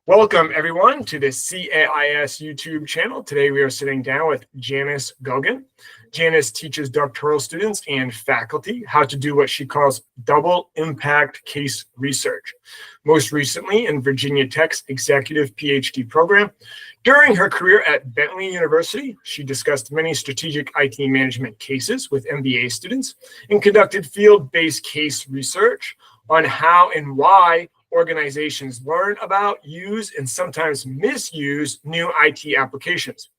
Welcome, everyone, to the CAIS YouTube channel. Today, we are sitting down with Janis Gogan. Janis teaches doctoral students and faculty how to do what she calls double impact case research, most recently in Virginia Tech's executive PhD program. During her career at Bentley University, she discussed many strategic IT management cases with MBA students and conducted field-based case research on how and why organizations learn about, use, and sometimes misuse new IT applications.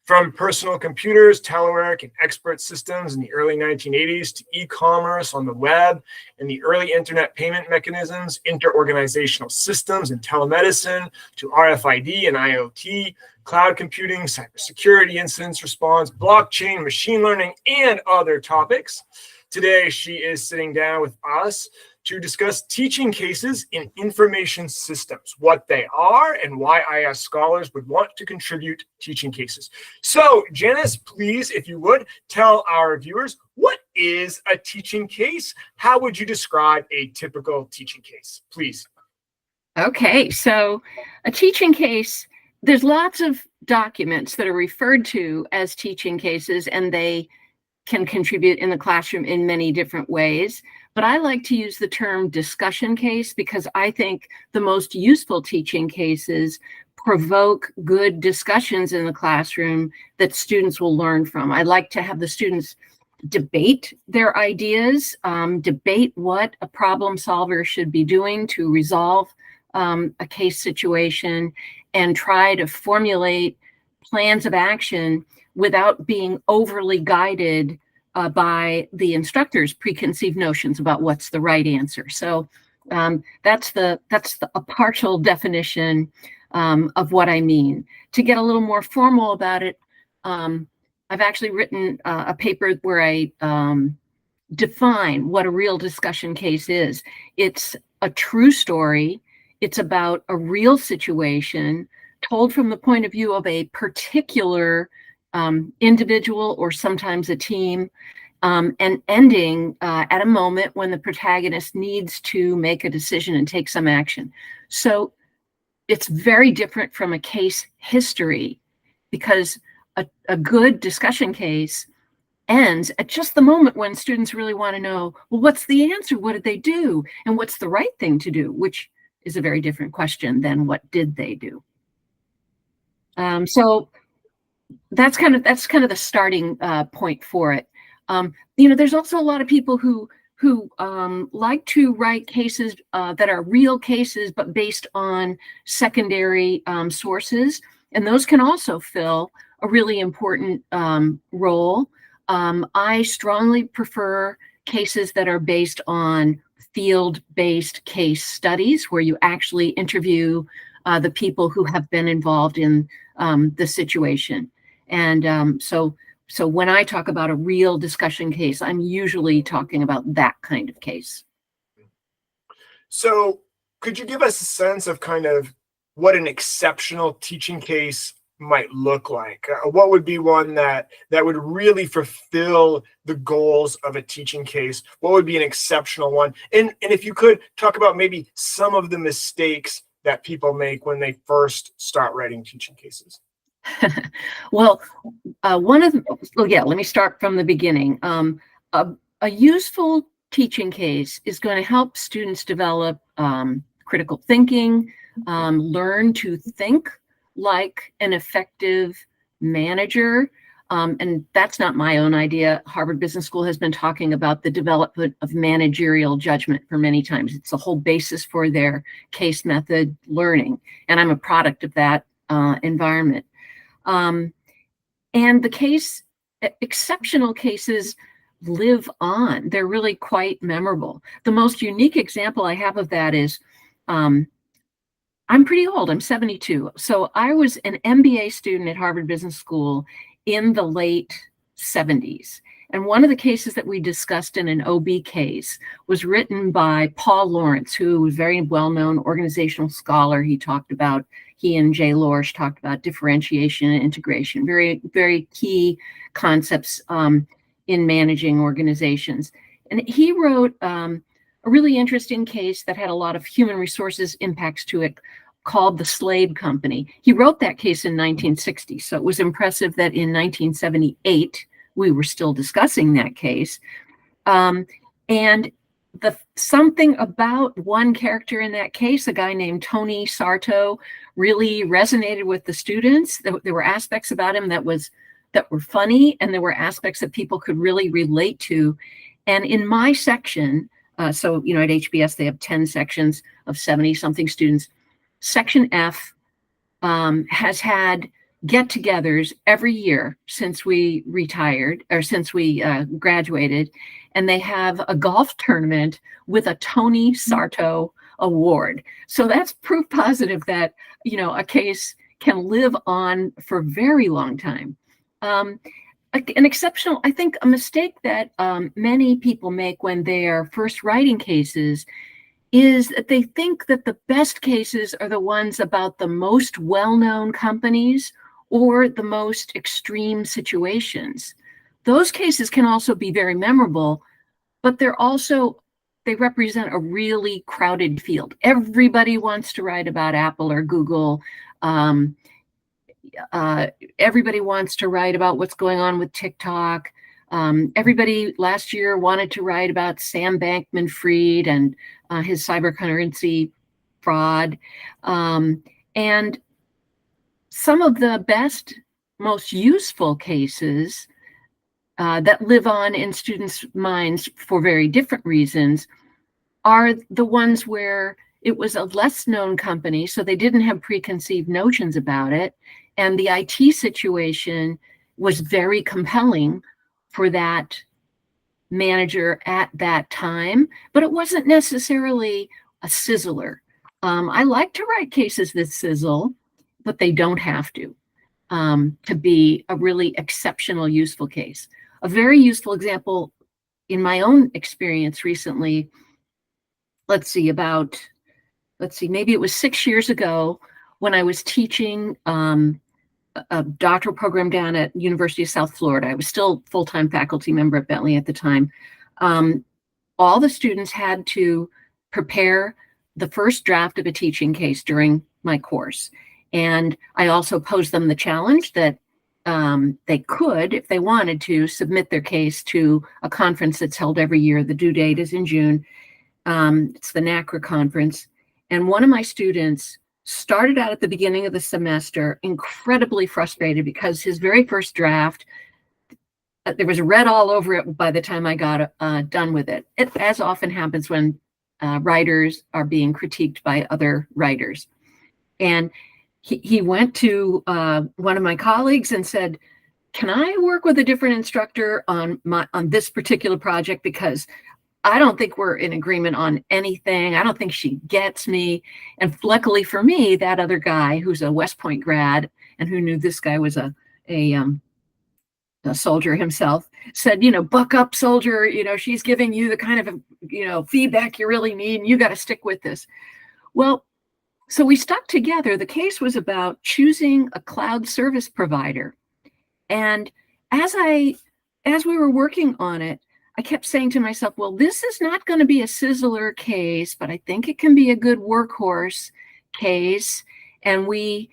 From personal computers, telework, and expert systems in the early 1980s to e-commerce on the web and the early internet payment mechanisms, interorganizational systems and telemedicine to RFID and IoT, cloud computing, cybersecurity, incident response, blockchain, machine learning, and other topics. Today, she is sitting down with us to discuss teaching cases in information systems, what they are and why IS scholars would want to contribute teaching cases. So, Janis, please, if you would, tell our viewers, what is a teaching case? How would you describe a typical teaching case, please? Okay, so a teaching case, there's lots of documents that are referred to as teaching cases, and they can contribute in the classroom in many different ways. But I like to use the term discussion case because I think the most useful teaching cases provoke good discussions in the classroom that students will learn from. I like to have the students debate their ideas, debate what a problem solver should be doing to resolve a case situation, and try to formulate plans of action without being overly guided by the instructor's preconceived notions about what's the right answer. So that's a partial definition of what I mean. To get a little more formal about it, I've actually written a paper where I define what a real discussion case is. It's a true story. It's about a real situation told from the point of view of a particular individual or sometimes a team, and ending at a moment when the protagonist needs to make a decision and take some action. So it's very different from a case history because a good discussion case ends at just the moment when students really want to know, well, what's the answer? What did they do? And what's the right thing to do? Which is a very different question than what did they do? So that's kind of the starting point for it. There's also a lot of people who like to write cases that are real cases, but based on secondary sources, and those can also fill a really important role. I strongly prefer cases that are based on field-based case studies, where you actually interview the people who have been involved in the situation. And so when I talk about a real discussion case, I'm usually talking about that kind of case. So could you give us a sense of kind of what an exceptional teaching case might look like? What would be one that would really fulfill the goals of a teaching case? What would be an exceptional one? And if you could talk about maybe some of the mistakes that people make when they first start writing teaching cases. Well, let me start from the beginning. A useful teaching case is going to help students develop critical thinking, learn to think like an effective manager. And that's not my own idea. Harvard Business School has been talking about the development of managerial judgment for many times. It's the whole basis for their case method learning. And I'm a product of that environment. And the exceptional cases live on. They're really quite memorable. The most unique example I have of that is, I'm pretty old, I'm 72. So I was an MBA student at Harvard Business School in the late 70s. And one of the cases that we discussed in an OB case was written by Paul Lawrence, who was a very well-known organizational scholar. He and Jay Lorsch talked about differentiation and integration, very, very key concepts in managing organizations. And he wrote a really interesting case that had a lot of human resources impacts to it called The Slade Company. He wrote that case in 1960, so it was impressive that in 1978 we were still discussing that case. And something about one character in that case, a guy named Tony Sarto, really resonated with the students. There were aspects about him that were funny, and there were aspects that people could really relate to. And in my section, so at HBS they have 10 sections of 70-something students. Section F has had get-togethers every year since we retired, or since we graduated, and they have a golf tournament with a Tony Sarto award. So that's proof positive that a case can live on for a very long time. An exceptional, I think, a mistake that many people make when they are first writing cases is that they think that the best cases are the ones about the most well-known companies or the most extreme situations. Those cases can also be very memorable, but they represent a really crowded field. Everybody wants to write about Apple or Google. Everybody wants to write about what's going on with TikTok. Everybody last year wanted to write about Sam Bankman-Fried and his cybercurrency fraud. And some of the best, most useful cases that live on in students' minds for very different reasons are the ones where it was a less known company, so they didn't have preconceived notions about it, and the IT situation was very compelling for that manager at that time, but it wasn't necessarily a sizzler. I like to write cases that sizzle, but they don't have to be a really exceptional, useful case. A very useful example in my own experience recently, maybe it was 6 years ago when I was teaching a doctoral program down at University of South Florida. I was still full-time faculty member at Bentley at the time. All the students had to prepare the first draft of a teaching case during my course. And I also posed them the challenge that they could, if they wanted to, submit their case to a conference that's held every year. The due date is in June. It's the NACRA conference. And one of my students started out at the beginning of the semester incredibly frustrated because his very first draft, there was red all over it by the time I got done with it. It, as often happens when writers are being critiqued by other writers. And he went to one of my colleagues and said, "Can I work with a different instructor on this particular project, because I don't think we're in agreement on anything. I don't think she gets me." And luckily for me, that other guy, who's a West Point grad and who knew this guy was a soldier himself, said, "Buck up, soldier. She's giving you the kind of, feedback you really need, and you got to stick with this." Well, so we stuck together. The case was about choosing a cloud service provider. And as we were working on it, I kept saying to myself, well, this is not going to be a sizzler case, but I think it can be a good workhorse case. And we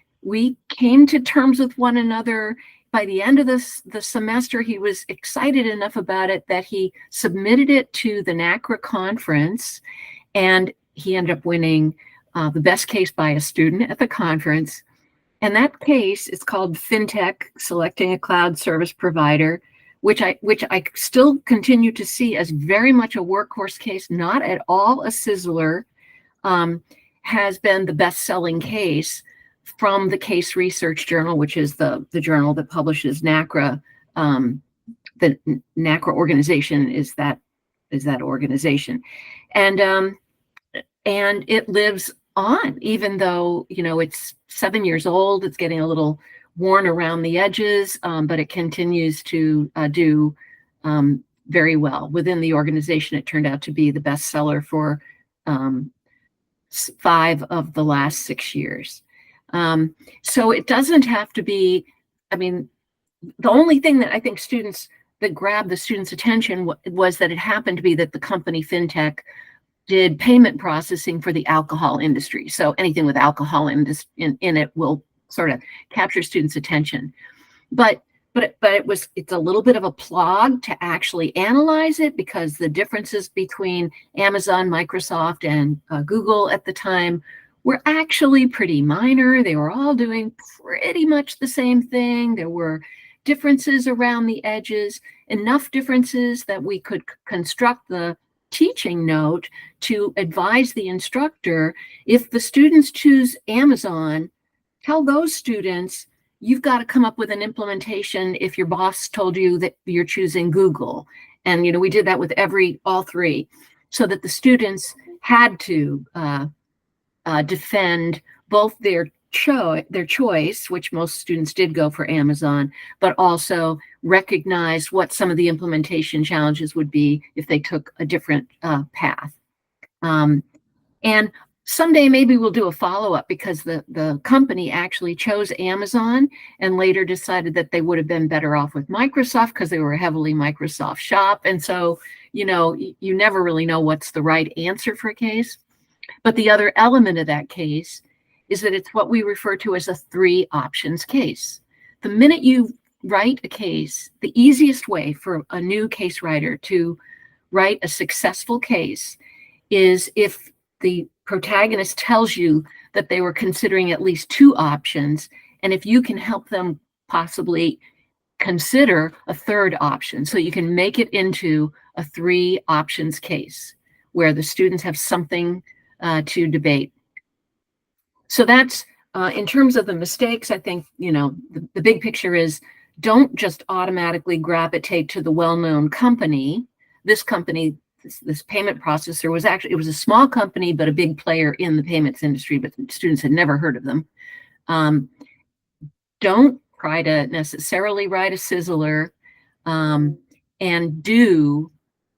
came to terms with one another. By the end of the semester, he was excited enough about it that he submitted it to the NACRA conference, and he ended up winning the best case by a student at the conference. And that case is called FinTech, Selecting a Cloud Service Provider, which I still continue to see as very much a workhorse case, not at all a sizzler, has been the best-selling case from the Case Research Journal, which is the journal that publishes NACRA. The NACRA organization is that organization, and it lives on, even though it's 7 years old. It's getting a little worn around the edges, but it continues to do very well within the organization. It turned out to be the bestseller for 5 of the last 6 years. So it doesn't have to be. The only thing that I think that grabbed the students' attention was that it happened to be that the company FinTech did payment processing for the alcohol industry. So anything with alcohol in it will sort of capture students' attention. But it's a little bit of a plog to actually analyze it, because the differences between Amazon, Microsoft, and Google at the time were actually pretty minor. They were all doing pretty much the same thing. There were differences around the edges, enough differences that we could construct the teaching note to advise the instructor, if the students choose Amazon, tell those students, you've got to come up with an implementation if your boss told you that you're choosing Google. And, we did that with all three, so that the students had to defend both their choice, which most students did go for Amazon, but also recognize what some of the implementation challenges would be if they took a different path. And someday maybe we'll do a follow-up, because the company actually chose Amazon and later decided that they would have been better off with Microsoft, because they were a heavily Microsoft shop. And so, you never really know what's the right answer for a case. But the other element of that case is that it's what we refer to as a 3 options case. The minute you write a case, the easiest way for a new case writer to write a successful case is if the protagonist tells you that they were considering at least 2 options, and if you can help them possibly consider a 3rd option, so you can make it into a 3 options case where the students have something to debate. So that's in terms of the mistakes. I think, the big picture is, don't just automatically gravitate to the well-known company. This company, this payment processor, it was a small company, but a big player in the payments industry, but students had never heard of them. Don't try to necessarily write a sizzler, and do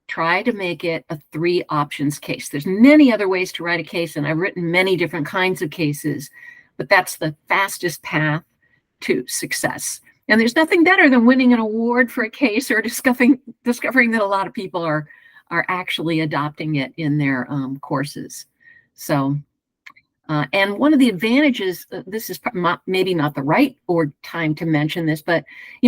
try to make it a 3 options case. There's many other ways to write a case, and I've written many different kinds of cases, but that's the fastest path to success. And there's nothing better than winning an award for a case, or discovering that a lot of people are actually adopting it in their courses. So, and one of the advantages, this is maybe not the right or time to mention this, but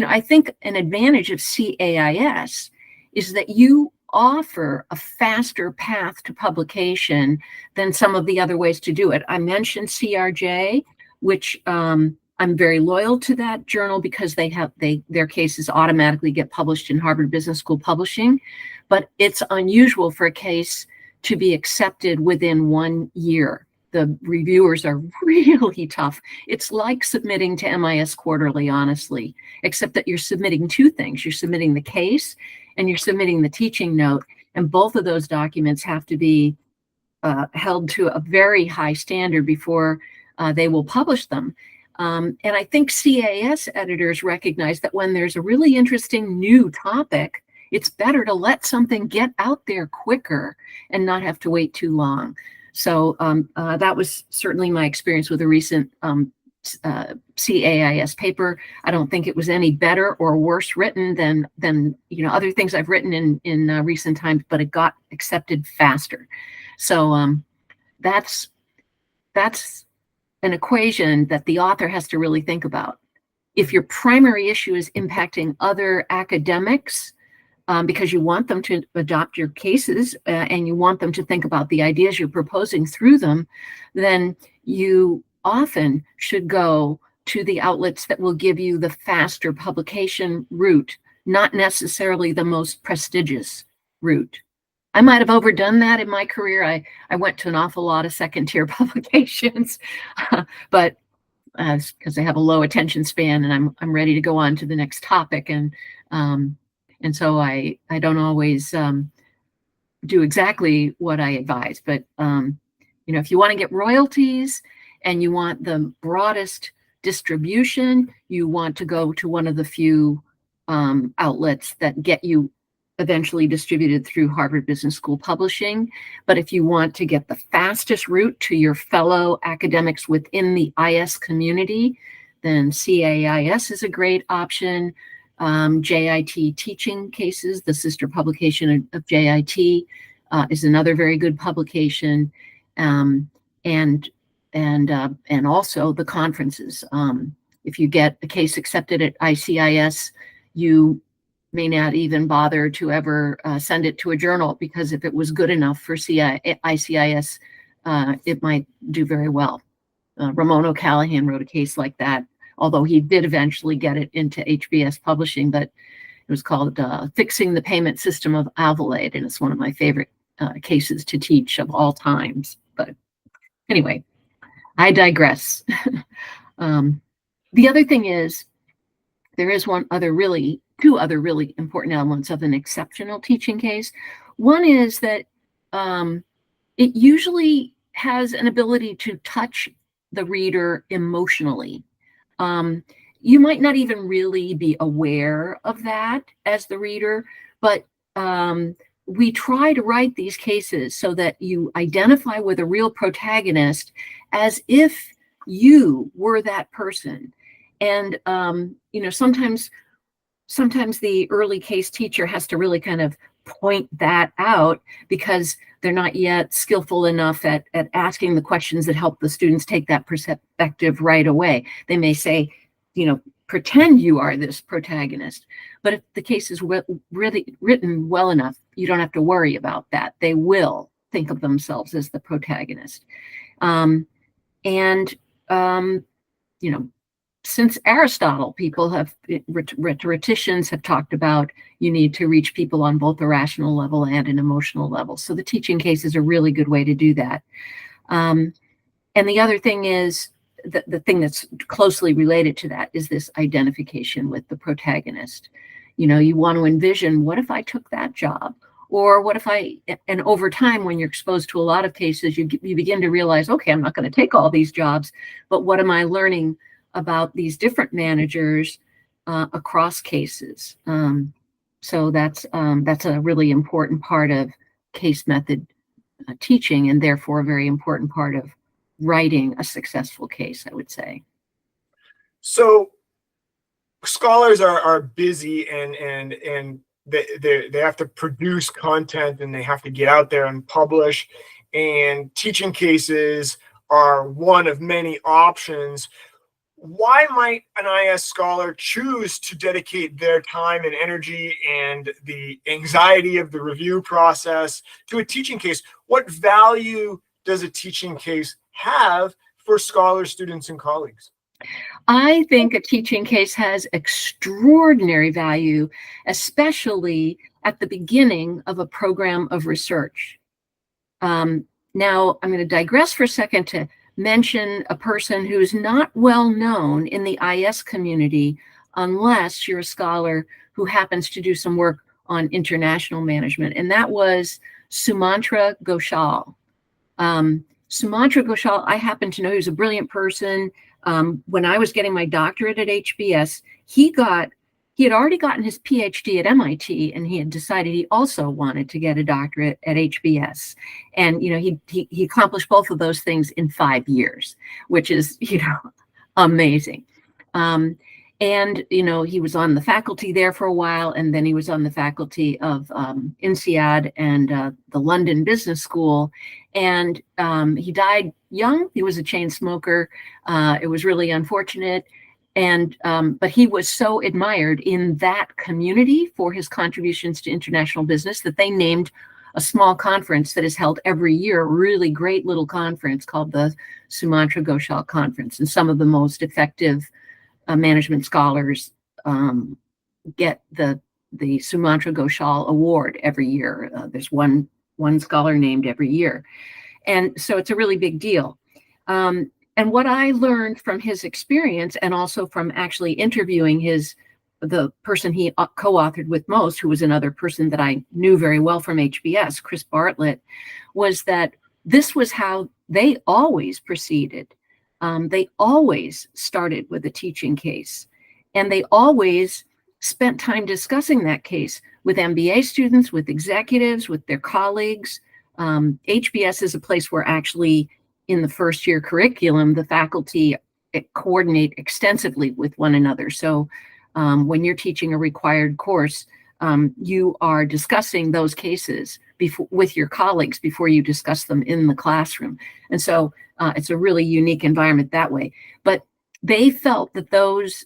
I think an advantage of CAIS is that you offer a faster path to publication than some of the other ways to do it. I mentioned CRJ, which I'm very loyal to that journal, because their cases automatically get published in Harvard Business School Publishing, but it's unusual for a case to be accepted within 1 year. The reviewers are really tough. It's like submitting to MIS Quarterly, honestly, except that you're submitting 2 things. You're submitting the case and you're submitting the teaching note, and both of those documents have to be held to a very high standard before they will publish them. And I think CAS editors recognize that when there's a really interesting new topic, it's better to let something get out there quicker and not have to wait too long. So that was certainly my experience with a recent CAIS paper. I don't think it was any better or worse written than other things I've written in recent times, but it got accepted faster. So that's an equation that the author has to really think about. If your primary issue is impacting other academics, because you want them to adopt your cases and you want them to think about the ideas you're proposing through them, then you often should go to the outlets that will give you the faster publication route, not necessarily the most prestigious route. I might have overdone that in my career. I went to an awful lot of second-tier publications, but because I have a low attention span and I'm ready to go on to the next topic, and so I don't always do exactly what I advise. But if you want to get royalties and you want the broadest distribution, you want to go to one of the few outlets that get you eventually distributed through Harvard Business School Publishing. But if you want to get the fastest route to your fellow academics within the IS community, then CAIS is a great option. JIT Teaching Cases, the sister publication of JIT, is another very good publication, and also the conferences. If you get a case accepted at ICIS, you may not even bother to ever send it to a journal, because if it was good enough for ICIS, it might do very well. Ramon O'Callaghan wrote a case like that, although he did eventually get it into HBS publishing, but it was called Fixing the Payment System of Avalade, and it's one of my favorite cases to teach of all times. But anyway, I digress. The other thing is, there is two other really important elements of an exceptional teaching case. One is that it usually has an ability to touch the reader emotionally. You might not even really be aware of that as the reader, but we try to write these cases so that you identify with a real protagonist as if you were that person. And sometimes the early case teacher has to really kind of point that out, because they're not yet skillful enough at asking the questions that help the students take that perspective right away. They may say, pretend you are this protagonist. But if the case is really written well enough, you don't have to worry about that. They will think of themselves as the protagonist. Since Aristotle, rhetoricians have talked about you need to reach people on both a rational level and an emotional level. So the teaching case is a really good way to do that. And the other thing is, the thing that's closely related to that is this identification with the protagonist. You want to envision, what if I took that job? Or what if and over time, when you're exposed to a lot of cases, you begin to realize, okay, I'm not going to take all these jobs, but what am I learning about these different managers across cases? So that's a really important part of case method teaching, and therefore a very important part of writing a successful case, I would say. So scholars are busy, and they have to produce content, and they have to get out there and publish, and teaching cases are one of many options. Why might an IS scholar choose to dedicate their time and energy and the anxiety of the review process to a teaching case? What value does a teaching case have for scholars, students, and colleagues? I think a teaching case has extraordinary value, especially at the beginning of a program of research. Now, I'm going to digress for a second to mention a person who's not well known in the IS community, unless you're a scholar who happens to do some work on international management, and that was Sumantra Ghoshal. Sumantra Ghoshal, I happen to know, he was a brilliant person. When I was getting my doctorate at HBS, he had already gotten his PhD at MIT, and he had decided he also wanted to get a doctorate at HBS. And, he accomplished both of those things in 5 years, which is, amazing. And, he was on the faculty there for a while, and then he was on the faculty of INSEAD and the London Business School. And he died young. He was a chain smoker. It was really unfortunate. And but he was so admired in that community for his contributions to international business that they named a small conference that is held every year, a really great little conference called the Sumantra Ghoshal Conference. And some of the most effective management scholars get the Sumantra Ghoshal Award every year. There's one scholar named every year. And so it's a really big deal. And what I learned from his experience, and also from actually interviewing the person he co-authored with most, who was another person that I knew very well from HBS, Chris Bartlett, was that this was how they always proceeded. They always started with a teaching case, and they always spent time discussing that case with MBA students, with executives, with their colleagues. HBS is a place where actually in the first year curriculum, the faculty coordinate extensively with one another. So when you're teaching a required course, you are discussing those cases before with your colleagues before you discuss them in the classroom. And so it's a really unique environment that way. But they felt that those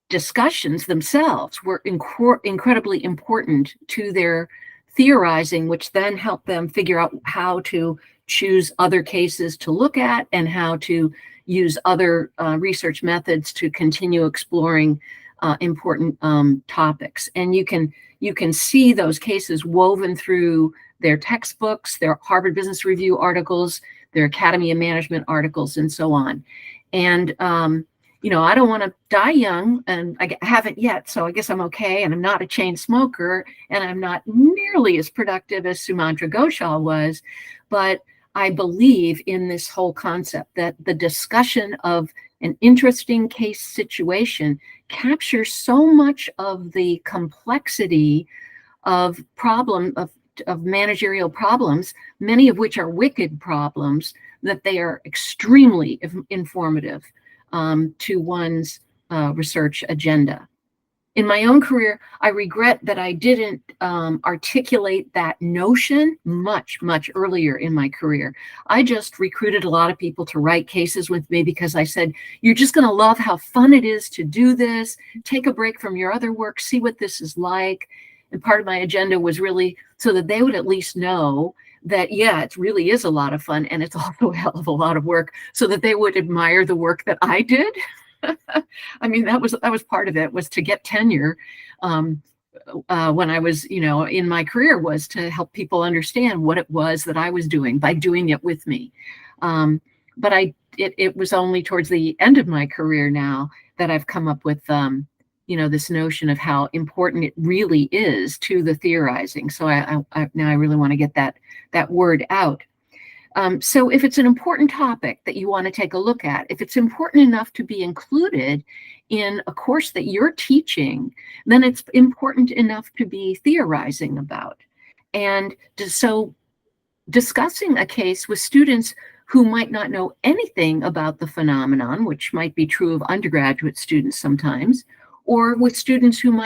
discussions themselves were incredibly important to their theorizing, which then helped them figure out how to choose other cases to look at and how to use other research methods to continue exploring important topics. And you can see those cases woven through their textbooks, their Harvard Business Review articles, their Academy of Management articles, and so on. And I don't want to die young, and I haven't yet, so I guess I'm okay. And I'm not a chain smoker, and I'm not nearly as productive as Sumanta Ghoshal was, but I believe in this whole concept that the discussion of an interesting case situation captures so much of the complexity of managerial problems, many of which are wicked problems, that they are extremely informative to one's research agenda. In my own career, I regret that I didn't articulate that notion much earlier in my career. I just recruited a lot of people to write cases with me because I said, you're just going to love how fun it is to do this. Take a break from your other work, see what this is like. And part of my agenda was really so that they would at least know that, yeah, it really is a lot of fun, and it's also a hell of a lot of work, so that they would admire the work that I did. I mean, that was part of it, was to get tenure when I was, in my career, was to help people understand what it was that I was doing by doing it with me. But it was only towards the end of my career now that I've come up with, this notion of how important it really is to the theorizing. So now I really want to get that word out. So if it's an important topic that you want to take a look at, if it's important enough to be included in a course that you're teaching, then it's important enough to be theorizing about. And so discussing a case with students who might not know anything about the phenomenon, which might be true of undergraduate students sometimes, or with students who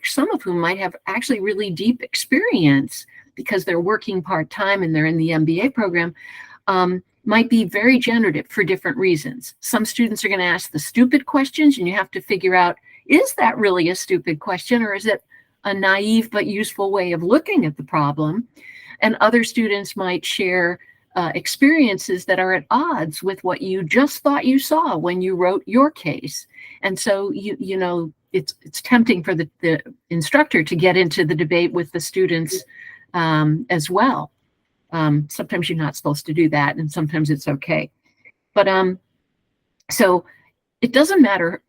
some of whom might have actually really deep experience because they're working part-time and they're in the MBA program, might be very generative for different reasons. Some students are going to ask the stupid questions, and you have to figure out, is that really a stupid question, or is it a naive but useful way of looking at the problem? And other students might share experiences that are at odds with what you just thought you saw when you wrote your case. And so, it's tempting for the instructor to get into the debate with the students as well. Sometimes you're not supposed to do that, and sometimes it's okay. But so it doesn't matter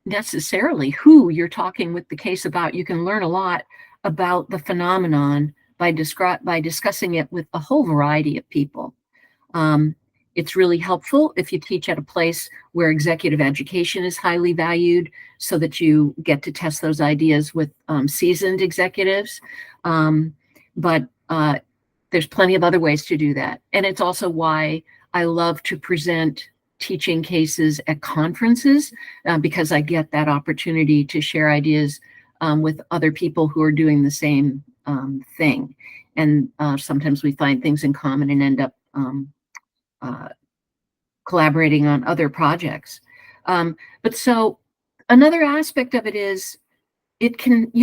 necessarily who you're talking with the case about. You can learn a lot about the phenomenon by discussing it with a whole variety of people. It's really helpful if you teach at a place where executive education is highly valued, so that you get to test those ideas with seasoned executives. But there's plenty of other ways to do that. And it's also why I love to present teaching cases at conferences, because I get that opportunity to share ideas with other people who are doing the same thing. And sometimes we find things in common and end up collaborating on other projects. But so another aspect of it is you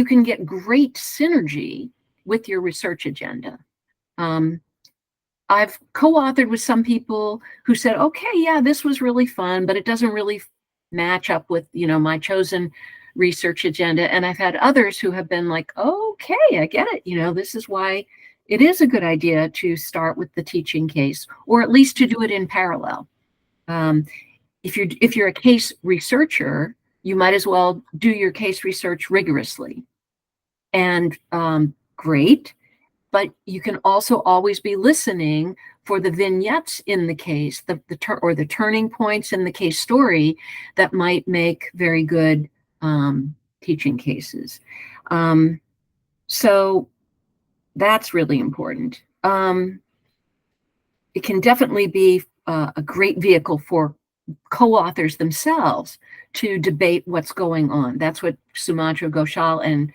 can get great synergy with your research agenda. I've co-authored with some people who said, okay, yeah, this was really fun, but it doesn't really match up with, my chosen research agenda. And I've had others who have been like, okay, I get it. This is why it is a good idea to start with the teaching case, or at least to do it in parallel. If you're a case researcher, you might as well do your case research rigorously. And great, but you can also always be listening for the vignettes in the case, the turning points in the case story that might make very good teaching cases. So that's really important. It can definitely be a great vehicle for co-authors themselves to debate what's going on. That's what Sumanta Ghoshal and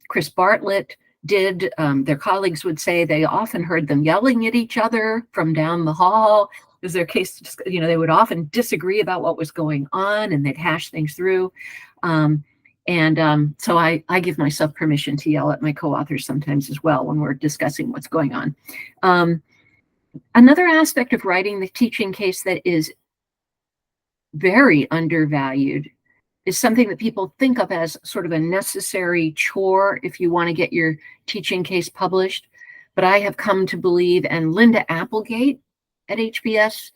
Chris Bartlett did. Their colleagues would say they often heard them yelling at each other from down the hall. Because their case, they would often disagree about what was going on, and they'd hash things through. So I give myself permission to yell at my co-authors sometimes as well when we're discussing what's going on. Another aspect of writing the teaching case that is very undervalued is something that people think of as sort of a necessary chore if you want to get your teaching case published. But I have come to believe, and Linda Applegate at HBS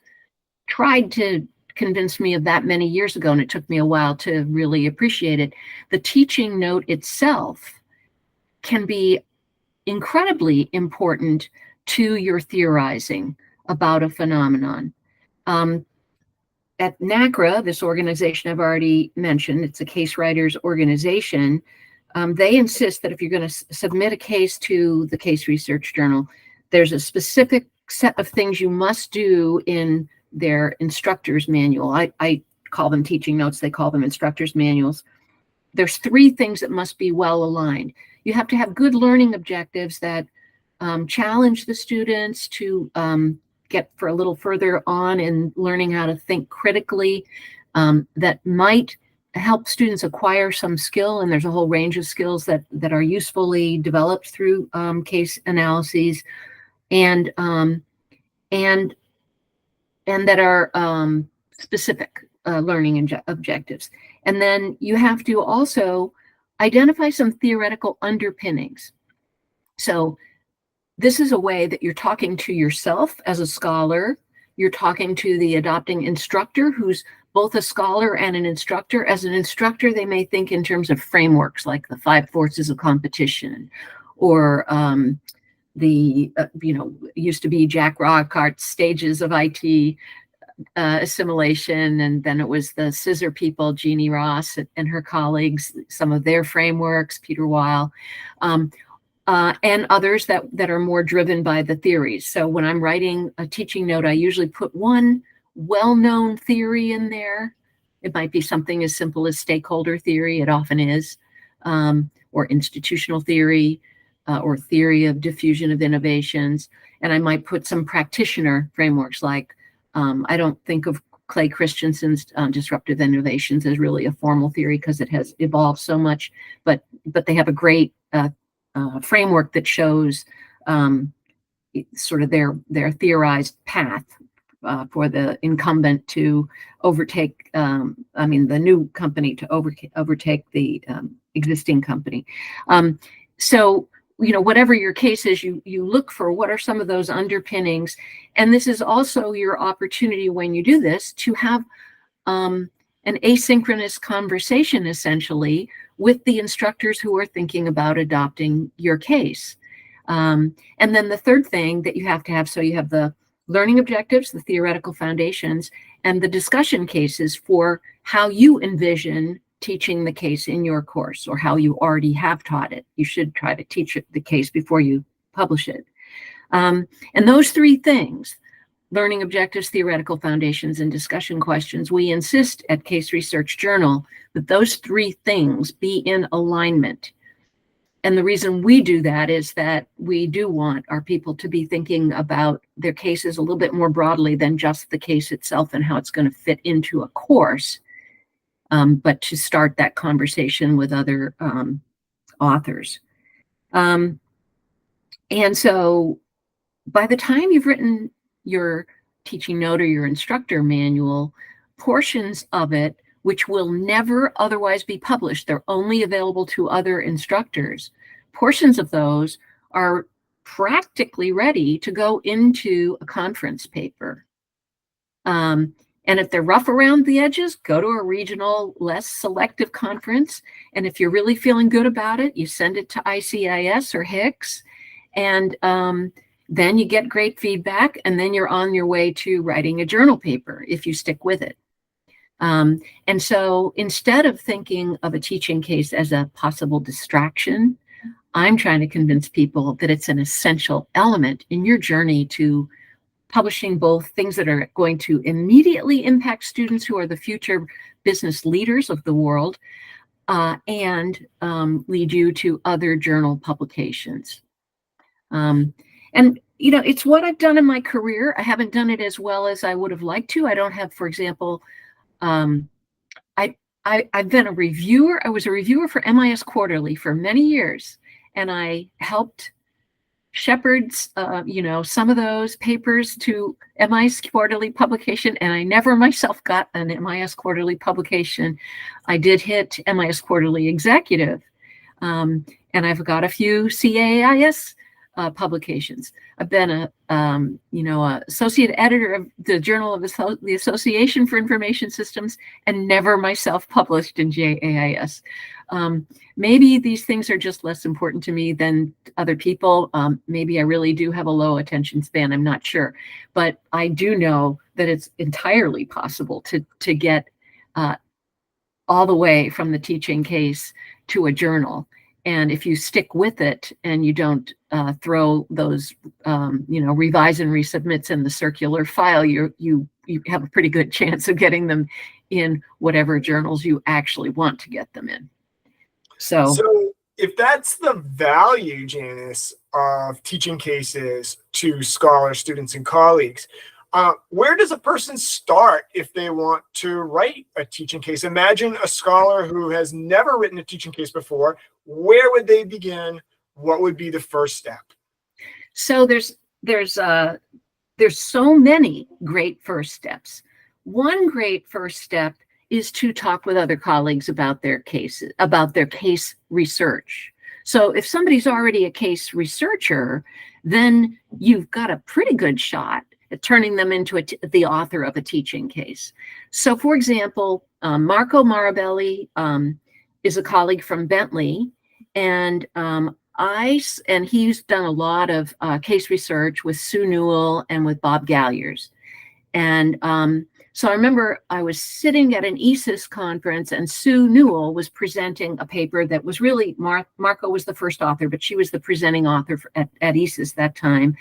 tried to convince me of that many years ago, and it took me a while to really appreciate it. The teaching note itself can be incredibly important to your theorizing about a phenomenon. At NACRA, this organization I've already mentioned, it's a case writers organization. They insist that if you're going to submit a case to the Case Research Journal, there's a specific set of things you must do in their instructor's manual. I call them teaching notes. They call them instructor's manuals. There's 3 things that must be well aligned. You have to have good learning objectives that challenge the students to get for a little further on in learning how to think critically, that might help students acquire some skill. And there's a whole range of skills that are usefully developed through case analyses, and that are specific learning objectives. And then you have to also identify some theoretical underpinnings. So this is a way that you're talking to yourself as a scholar. You're talking to the adopting instructor, who's both a scholar and an instructor. As an instructor, they may think in terms of frameworks like the 5 forces of competition, or used to be Jack Rockhart's stages of IT assimilation, and then it was the scissor people, Jeannie Ross and her colleagues, some of their frameworks, Peter Weil, and others that are more driven by the theories. So when I'm writing a teaching note, I usually put one well-known theory in there. It might be something as simple as stakeholder theory, it often is, or institutional theory, or theory of diffusion of innovations. And I might put some practitioner frameworks, like I don't think of Clay Christensen's disruptive innovations as really a formal theory because it has evolved so much, but they have a great framework that shows sort of their theorized path for the incumbent to overtake, the new company to overtake the existing company. So, whatever your case is, you look for what are some of those underpinnings. And this is also your opportunity when you do this to have an asynchronous conversation, essentially, with the instructors who are thinking about adopting your case. And then the third thing that you have to have, so you have the learning objectives, the theoretical foundations, and the discussion cases for how you envision teaching the case in your course, or how you already have taught it. You should try to teach the case before you publish it. And those 3 things, learning objectives, theoretical foundations, and discussion questions, we insist at Case Research Journal that those 3 things be in alignment. And the reason we do that is that we do want our people to be thinking about their cases a little bit more broadly than just the case itself and how it's going to fit into a course, but to start that conversation with other authors. And so by the time you've written your teaching note or your instructor manual, portions of it, which will never otherwise be published, they're only available to other instructors, portions of those are practically ready to go into a conference paper. And if they're rough around the edges, go to a regional, less selective conference. And if you're really feeling good about it, you send it to ICIS or HICS, and then you get great feedback, and then you're on your way to writing a journal paper if you stick with it. And so instead of thinking of a teaching case as a possible distraction, I'm trying to convince people that it's an essential element in your journey to publishing both things that are going to immediately impact students who are the future business leaders of the world, and lead you to other journal publications. And, you know, it's what I've done in my career. I haven't done it as well as I would have liked to. I don't have, for example, I've been a reviewer. I was a reviewer for MIS Quarterly for many years, and I helped shepherd, you know, some of those papers to MIS Quarterly publication, and I never myself got an MIS Quarterly publication. I did hit MIS Quarterly Executive, and I've got a few CAIS publications. I've been a associate editor of the Journal of the Association for Information Systems, and never myself published in JAIS. Maybe these things are just less important to me than other people. Maybe I really do have a low attention span. I'm not sure, but I do know that it's entirely possible to get all the way from the teaching case to a journal. And if you stick with it and you don't throw those, revise and resubmits in the circular file, you have a pretty good chance of getting them in whatever journals you actually want to get them in. So if that's the value, Janis, of teaching cases to scholars, students, and colleagues, where does a person start if they want to write a teaching case? Imagine a scholar who has never written a teaching case before. Where would they begin? What would be the first step? So there's so many great first steps. One great first step is to talk with other colleagues about their cases, about their case research. So if somebody's already a case researcher, then you've got a pretty good shot at turning them into the author of a teaching case. So for example, Marco Marabelli is a colleague from Bentley, and he's done a lot of case research with Sue Newell and with Bob Galliers. And so I remember I was sitting at an ESIS conference, and Sue Newell was presenting a paper that was really, Marco was the first author, but she was the presenting author at ESIS that time.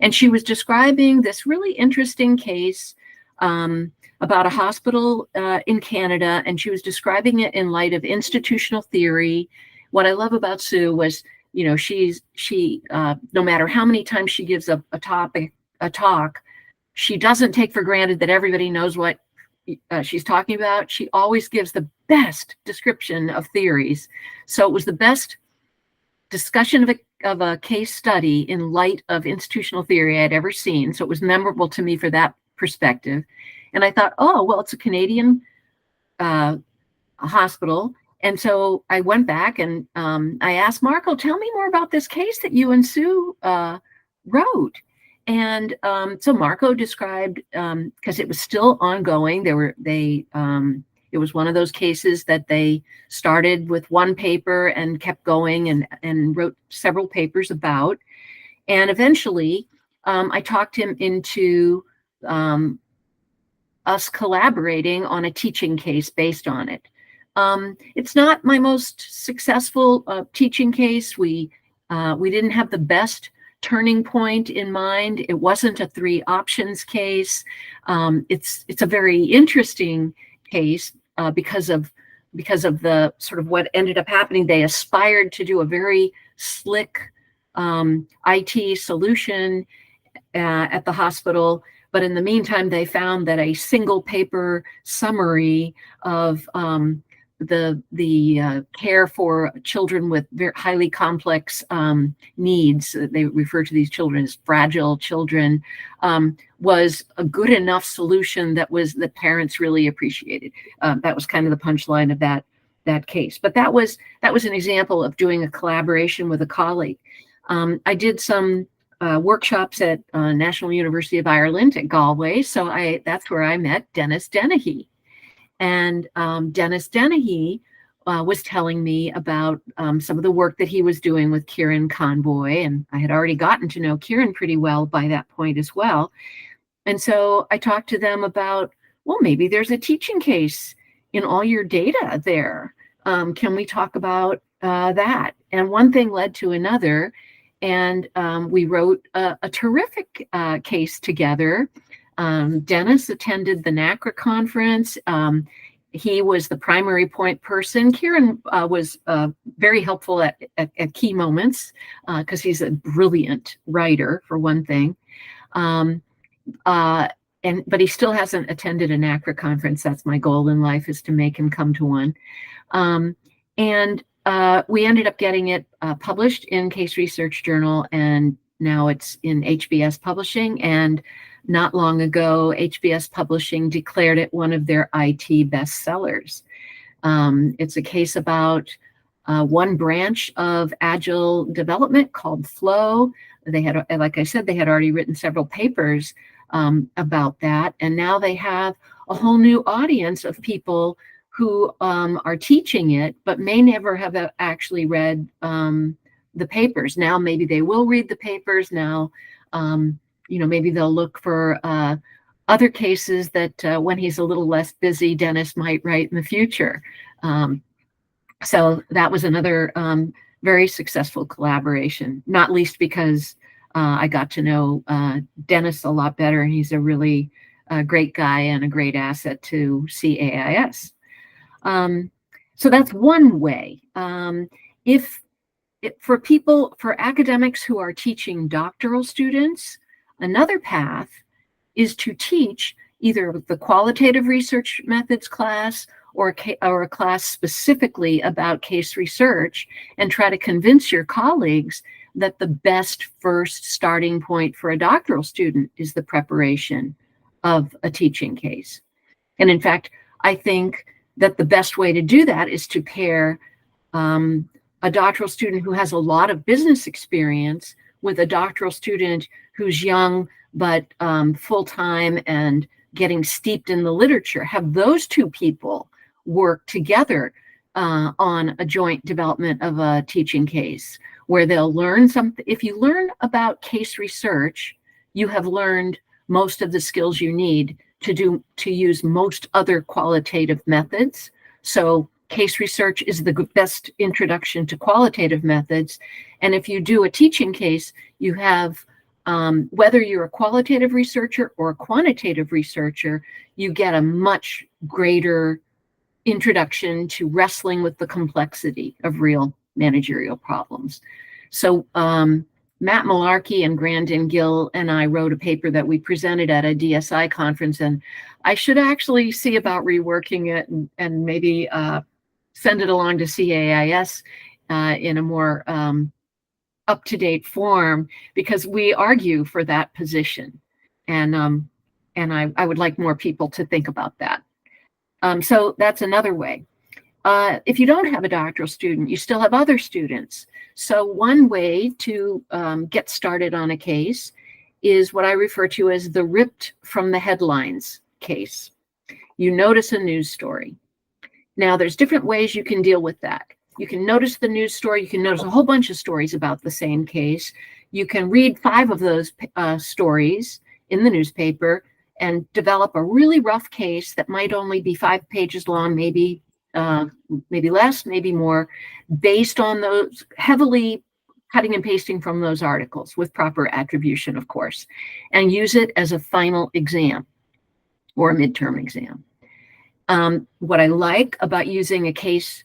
And she was describing this really interesting case about a hospital in Canada, and she was describing it in light of institutional theory. What I love about Sue was, you know, she no matter how many times she gives a talk, she doesn't take for granted that everybody knows what she's talking about. She always gives best description of theories. So it was the best discussion of a case study in light of institutional theory I'd ever seen. So it was memorable to me for that perspective. And I thought, oh, well, it's a Canadian hospital. And so I went back and I asked Marco, tell me more about this case that you and Sue wrote. And so Marco described, because it was still ongoing, it was one of those cases that they started with one paper and kept going and wrote several papers about. And eventually I talked him into us collaborating on a teaching case based on it. It's not my most successful teaching case. We didn't have the best turning point in mind. It wasn't a 3 options case. It's a very interesting case because of the sort of what ended up happening. They aspired to do a very slick IT solution at the hospital, but in the meantime, they found that a single paper summary of the care for children with very highly complex needs, they refer to these children as fragile children, was a good enough solution that parents really appreciated. That was kind of the punchline of that case. But that was an example of doing a collaboration with a colleague. I did some workshops at National University of Ireland at Galway, so that's where I met Denis Dennehy. And Denis Dennehy was telling me about some of the work that he was doing with Kieran Conboy, and I had already gotten to know Kieran pretty well by that point as well. And so I talked to them about, well, maybe there's a teaching case in all your data there. Can we talk about that? And one thing led to another, and we wrote a terrific case together. Denis attended the NACRA conference. He was the primary point person. Kieran was very helpful at key moments because he's a brilliant writer, for one thing. But he still hasn't attended a NACRA conference. That's my goal in life, is to make him come to one. We ended up getting it published in Case Research Journal, and now it's in HBS Publishing. And not long ago, HBS Publishing declared it one of their IT bestsellers. It's a case about one branch of Agile development called Flow. They had, like I said, they had already written several papers about that. And now they have a whole new audience of people who are teaching it, but may never have actually read the papers. Now maybe they will read the papers. Now, maybe they'll look for other cases that when he's a little less busy, Dennis might write in the future. So that was another very successful collaboration, not least because I got to know Dennis a lot better, and he's a really great guy and a great asset to CAIS. So that's one way. For academics who are teaching doctoral students, another path is to teach either the qualitative research methods class or a class specifically about case research, and try to convince your colleagues that the best first starting point for a doctoral student is the preparation of a teaching case. And in fact, I think that the best way to do that is to pair a doctoral student who has a lot of business experience with a doctoral student who's young but full-time and getting steeped in the literature. Have those two people work together on a joint development of a teaching case, where they'll learn something. If you learn about case research, you have learned most of the skills you need to use most other qualitative methods. So case research is the best introduction to qualitative methods. And if you do a teaching case, you have, whether you're a qualitative researcher or a quantitative researcher, you get a much greater introduction to wrestling with the complexity of real managerial problems. So Matt Malarkey and Grandin Gill and I wrote a paper that we presented at a DSI conference, and I should actually see about reworking it and maybe send it along to CAIS in a more up-to-date form, because we argue for that position. And I would like more people to think about that. So that's another way. If you don't have a doctoral student, you still have other students. So one way to get started on a case is what I refer to as the ripped from the headlines case. You notice a news story. Now, there's different ways you can deal with that. You can notice the news story. You can notice a whole bunch of stories about the same case. You can read 5 of those stories in the newspaper and develop a really rough case that might only be 5 pages long, maybe less, maybe more, based on those, heavily cutting and pasting from those articles with proper attribution, of course, and use it as a final exam or a midterm exam. What I like about using a case,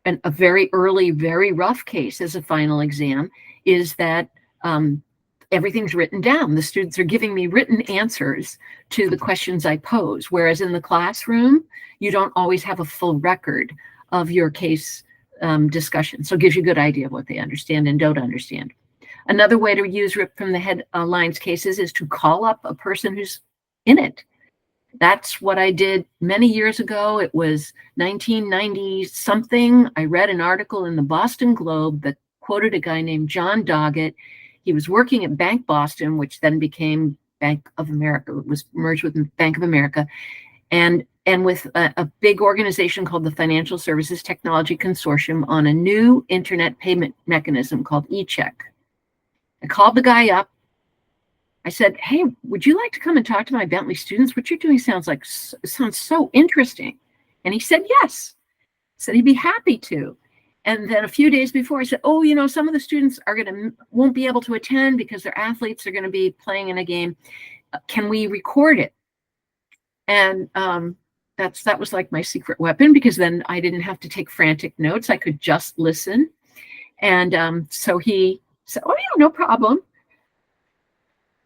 a very early, very rough case as a final exam, is that everything's written down. The students are giving me written answers to the questions I pose, whereas in the classroom, you don't always have a full record of your case discussion. So it gives you a good idea of what they understand and don't understand. Another way to use rip from the headlines cases is to call up a person who's in it. That's what I did many years ago. It was 1990 something. I read an article in the Boston Globe that quoted a guy named John Doggett. He was working at Bank Boston, which then became Bank of America. It was merged with Bank of America, and with a big organization called the Financial Services Technology Consortium on a new internet payment mechanism called e-check. I called the guy up. I said, "Hey, would you like to come and talk to my Bentley students? What you're doing sounds so interesting." And he said, yes. Said he'd be happy to. And then a few days before, I said, "Oh, some of the students won't be able to attend because their athletes are going to be playing in a game. Can we record it?" And that was like my secret weapon, because then I didn't have to take frantic notes. I could just listen. And so he said, "Oh, yeah, no problem."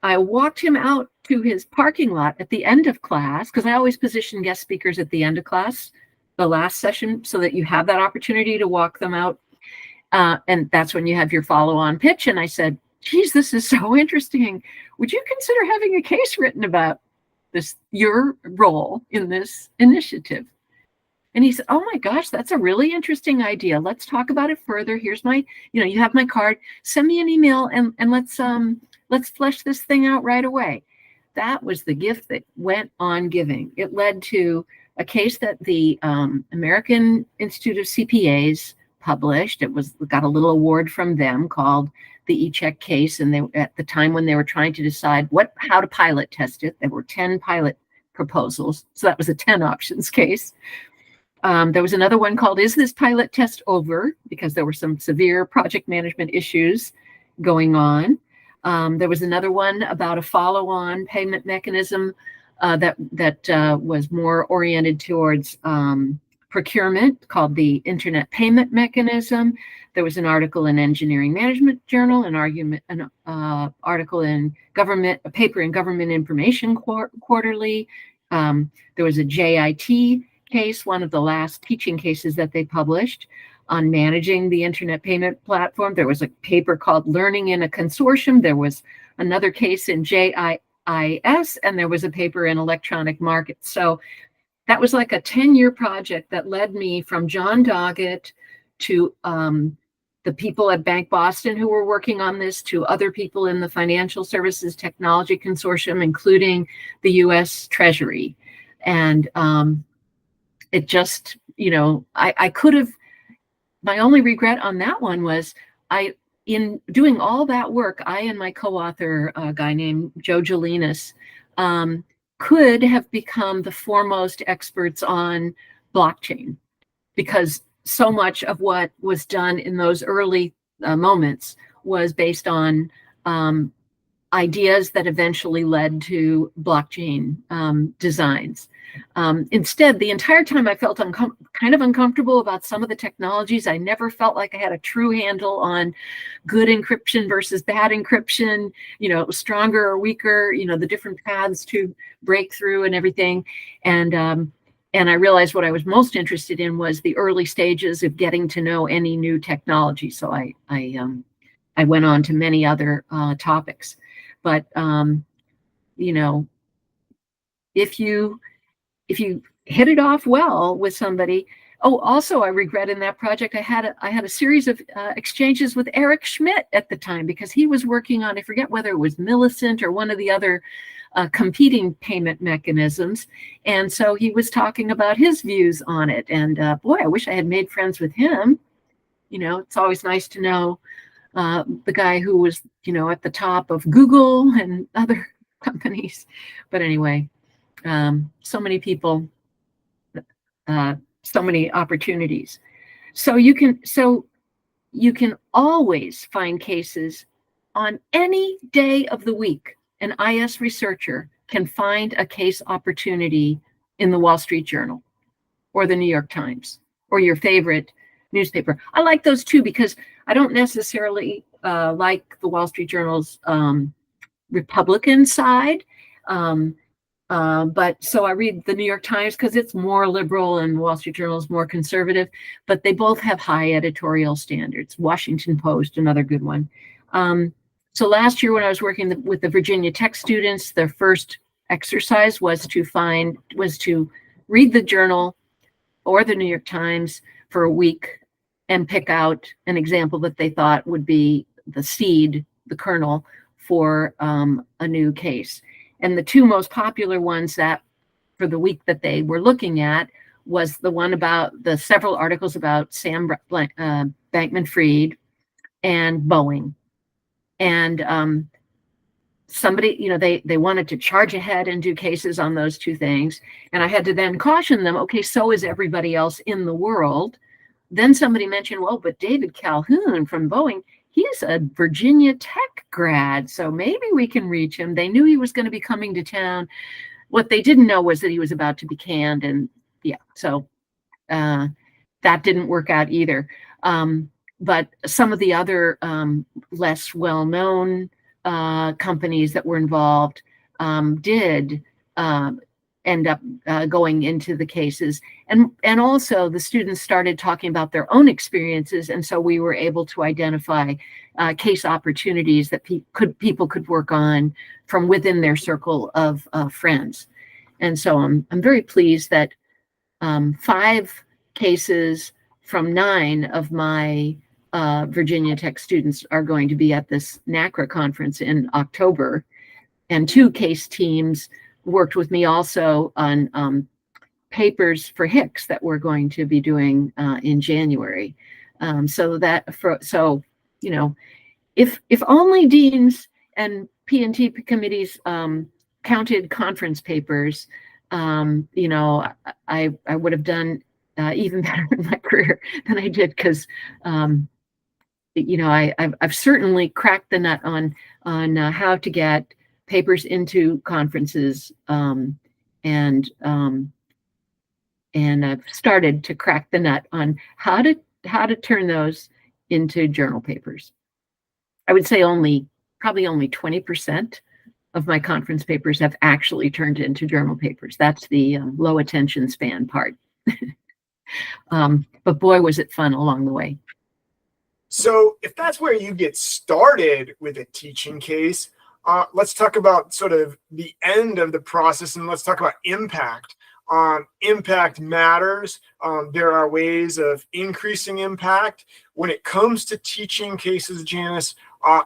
I walked him out to his parking lot at the end of class, because I always position guest speakers at the end of class, the last session, so that you have that opportunity to walk them out. And that's when you have your follow-on pitch. And I said, "Geez, this is so interesting. Would you consider having a case written about this, your role in this initiative?" And he said, "Oh my gosh, that's a really interesting idea. Let's talk about it further. Here's my, you have my card. Send me an email and let's flesh this thing out right away." That was the gift that went on giving. It led to a case that the American Institute of CPAs published. It got a little award from them called the E-Check case. And they, at the time when they were trying to decide how to pilot test it, there were 10 pilot proposals. So that was a 10 options case. There was another one called "Is This Pilot Test Over?" because there were some severe project management issues going on. There was another one about a follow-on payment mechanism that was more oriented towards procurement, called the Internet Payment Mechanism. There was an article in Engineering Management Journal, an article in a paper in Government Information Quarterly. There was a JIT case, one of the last teaching cases that they published on managing the internet payment platform. There was a paper called "Learning in a Consortium." There was another case in JIS, and there was a paper in Electronic Markets. So that was like a 10-year project that led me from John Doggett to the people at Bank Boston who were working on this, to other people in the Financial Services Technology Consortium, including the US Treasury. And it just, I could have, my only regret on that one was in doing all that work, I and my co-author, a guy named Joe Jelinas, could have become the foremost experts on blockchain, because so much of what was done in those early moments was based on ideas that eventually led to blockchain designs. Instead, the entire time I felt kind of uncomfortable about some of the technologies. I never felt like I had a true handle on good encryption versus bad encryption, stronger or weaker, the different paths to break through and everything. And I realized what I was most interested in was the early stages of getting to know any new technology. So I went on to many other topics. But if you hit it off well with somebody. Oh, also, I regret in that project, I had a series of exchanges with Eric Schmidt at the time, because he was working on, I forget whether it was Millicent or one of the other competing payment mechanisms. And so he was talking about his views on it. And boy, I wish I had made friends with him. It's always nice to know the guy who was, at the top of Google and other companies. But anyway, so many people, so many opportunities. So you can always find cases on any day of the week. An IS researcher can find a case opportunity in the Wall Street Journal or the New York Times or your favorite newspaper. I like those too, because I don't necessarily like the Wall Street Journal's Republican side. But so I read the New York Times because it's more liberal and Wall Street Journal is more conservative, but they both have high editorial standards. Washington Post, another good one. So last year when I was working with the Virginia Tech students, their first exercise was to read the Journal or the New York Times for a week and pick out an example that they thought would be the seed, the kernel for a new case. And the two most popular ones that for the week that they were looking at was the one about the several articles about Sam Bankman-Fried and Boeing. And somebody, they wanted to charge ahead and do cases on those two things. And I had to then caution them, okay, so is everybody else in the world. Then somebody mentioned, well, but David Calhoun from Boeing, he's a Virginia Tech grad, so maybe we can reach him. They knew he was going to be coming to town. What they didn't know was that he was about to be canned, and yeah, so that didn't work out either. But some of the other less well-known companies that were involved did end up going into the cases. And also the students started talking about their own experiences. And so we were able to identify case opportunities that people could work on from within their circle of friends. And so I'm very pleased that 5 cases from 9 of my Virginia Tech students are going to be at this NACRA conference in October. And 2 case teams worked with me also on papers for Hicks that we're going to be doing in January. So you know, if only deans and P&T committees counted conference papers, you know, I would have done even better in my career than I did, because you know, I've certainly cracked the nut on how to get papers into conferences, and I've started to crack the nut on how to turn those into journal papers. I would say probably only 20% of my conference papers have actually turned into journal papers. That's the low attention span part. But boy, was it fun along the way. So if that's where you get started with a teaching case, let's talk about sort of the end of the process, and let's talk about impact. Impact matters. There are ways of increasing impact. When it comes to teaching cases, Janis,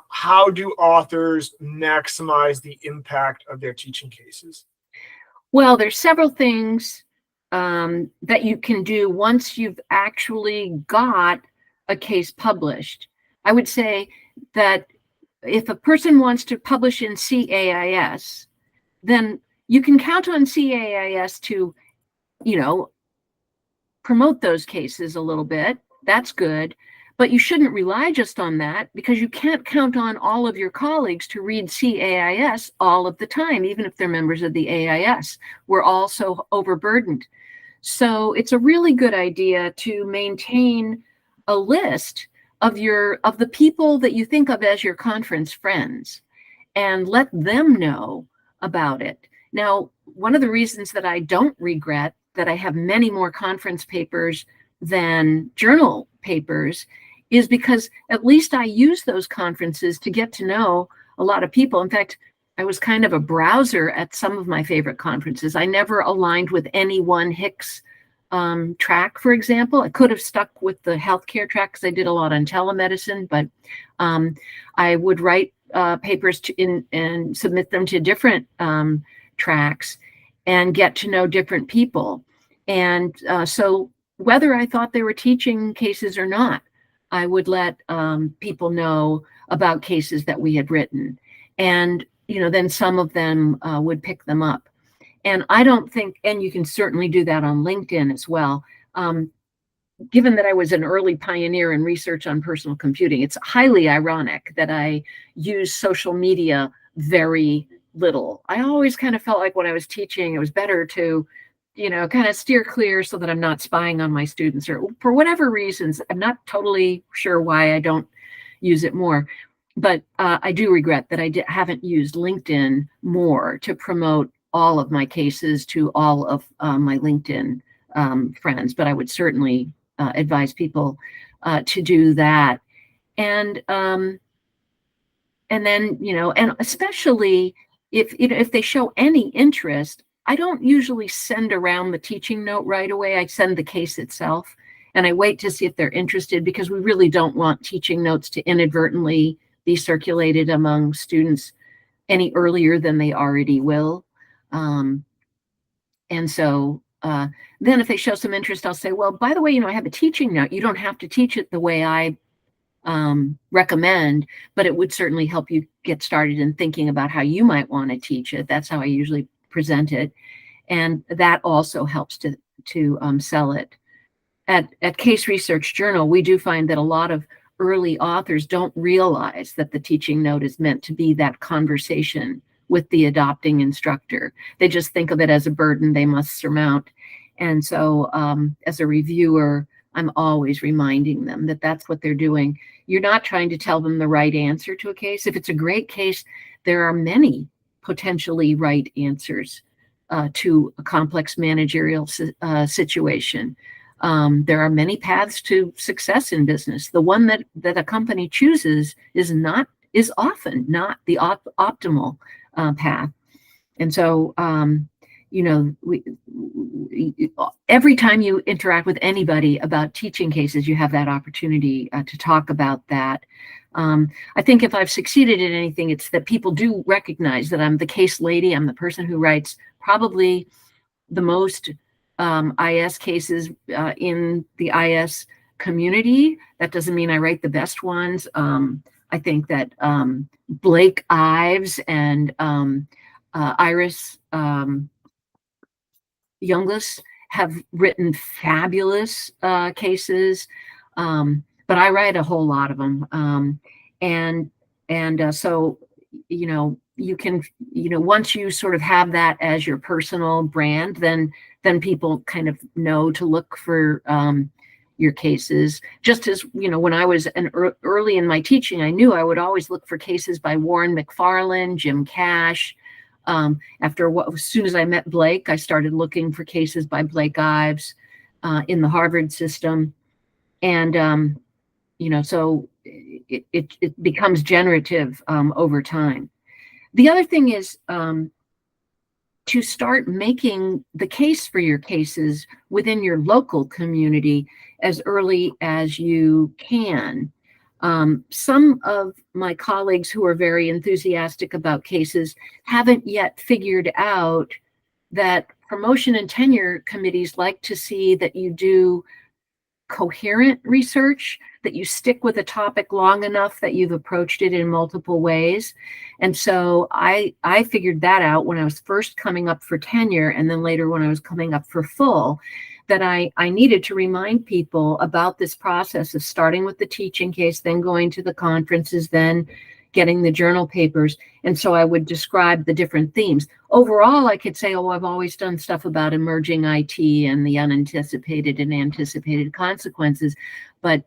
how do authors maximize the impact of their teaching cases? Well, there's several things that you can do once you've actually got a case published. I would say that if a person wants to publish in CAIS, then you can count on CAIS to, you know, promote those cases a little bit. That's good. But you shouldn't rely just on that, because you can't count on all of your colleagues to read CAIS all of the time, even if they're members of the AIS. We're all so overburdened. So it's a really good idea to maintain a list of the people that you think of as your conference friends, and let them know about it. Now, one of the reasons that I don't regret that I have many more conference papers than journal papers is because at least I use those conferences to get to know a lot of people. In fact, I was kind of a browser at some of my favorite conferences. I never aligned with any one Hicks track, for example. I could have stuck with the healthcare track because I did a lot on telemedicine, but I would write papers and submit them to different tracks and get to know different people. And so whether I thought they were teaching cases or not, I would let people know about cases that we had written. And, you know, then some of them would pick them up. And I don't think, and you can certainly do that on LinkedIn as well. Given that I was an early pioneer in research on personal computing, it's highly ironic that I use social media very little. I always kind of felt like when I was teaching, it was better to, you know, kind of steer clear so that I'm not spying on my students, or for whatever reasons. I'm not totally sure why I don't use it more. But I do regret that I haven't used LinkedIn more to promote all of my cases to all of my LinkedIn friends. But I would certainly advise people to do that. And then, you know, and especially if they show any interest, I don't usually send around the teaching note right away. I send the case itself, and I wait to see if they're interested, because we really don't want teaching notes to inadvertently be circulated among students any earlier than they already will. And so then if they show some interest, I'll say, well, by the way, you know, I have a teaching note. You don't have to teach it the way I recommend, but it would certainly help you get started in thinking about how you might want to teach it. That's how I usually present it. And that also helps to sell it. At Case Research Journal, we do find that a lot of early authors don't realize that the teaching note is meant to be that conversation with the adopting instructor. They just think of it as a burden they must surmount. And so as a reviewer, I'm always reminding them that that's what they're doing. You're not trying to tell them the right answer to a case. If it's a great case, there are many potentially right answers to a complex managerial situation. There are many paths to success in business. The one that a company chooses is often not the optimal path. And so, every time you interact with anybody about teaching cases, you have that opportunity to talk about that. I think if I've succeeded in anything, it's that people do recognize that I'm the case lady. I'm the person who writes probably the most IS cases in the IS community. That doesn't mean I write the best ones. I think that Blake Ives and Iris Younglis have written fabulous cases, but I write a whole lot of them. So, you can, once you sort of have that as your personal brand, then people kind of know to look for your cases. Just as, when I was early in my teaching, I knew I would always look for cases by Warren McFarlane, Jim Cash. As soon as I met Blake, I started looking for cases by Blake Ives in the Harvard system. And, so it becomes generative over time. The other thing is to start making the case for your cases within your local community as early as you can. Some of my colleagues who are very enthusiastic about cases haven't yet figured out that promotion and tenure committees like to see that you do coherent research, that you stick with a topic long enough that you've approached it in multiple ways. And so I figured that out when I was first coming up for tenure, and then later when I was coming up for full, that I needed to remind people about this process of starting with the teaching case, then going to the conferences, then getting the journal papers. And so I would describe the different themes. Overall, I could say, I've always done stuff about emerging IT and the unanticipated and anticipated consequences. But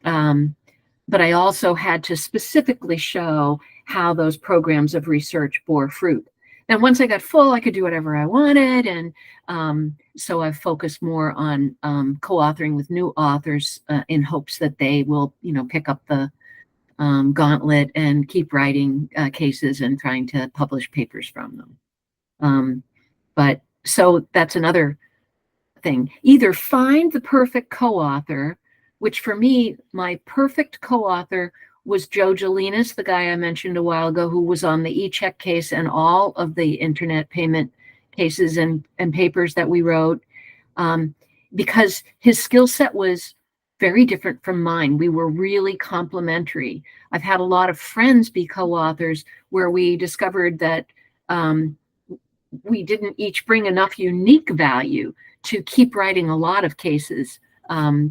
I also had to specifically show how those programs of research bore fruit. And once I got full, I could do whatever I wanted. And so I've focused more on co-authoring with new authors in hopes that they will, pick up the gauntlet and keep writing cases and trying to publish papers from them. But so that's another thing. Either find the perfect co-author, which for me, my perfect co-author was Joe Gelinas, the guy I mentioned a while ago, who was on the e-check case and all of the internet payment cases and papers that we wrote, because his skill set was very different from mine. We were really complementary. I've had a lot of friends be co-authors where we discovered that we didn't each bring enough unique value to keep writing a lot of cases